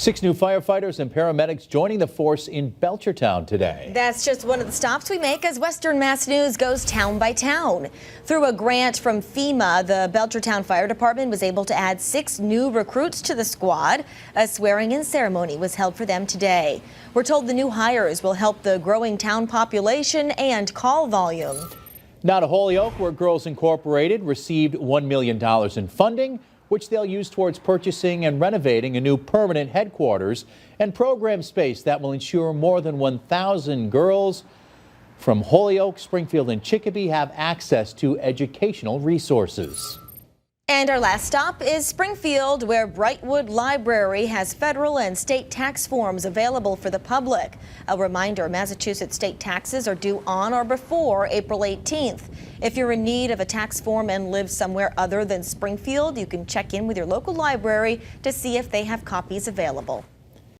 6 new firefighters and paramedics joining the force in Belchertown today. That's just one of the stops we make as Western Mass News goes town by town. Through a grant from FEMA, the Belchertown Fire Department was able to add 6 new recruits to the squad. A swearing-in ceremony was held for them today. We're told the new hires will help the growing town population and call volume. Now to Holyoke, where Girls Incorporated received $1 million in funding, which they'll use towards purchasing and renovating a new permanent headquarters and program space that will ensure more than 1,000 girls from Holyoke, Springfield, and Chicopee have access to educational resources. And our last stop is Springfield, where Brightwood Library has federal and state tax forms available for the public. A reminder, Massachusetts state taxes are due on or before April 18th. If you're in need of a tax form and live somewhere other than Springfield, you can check in with your local library to see if they have copies available.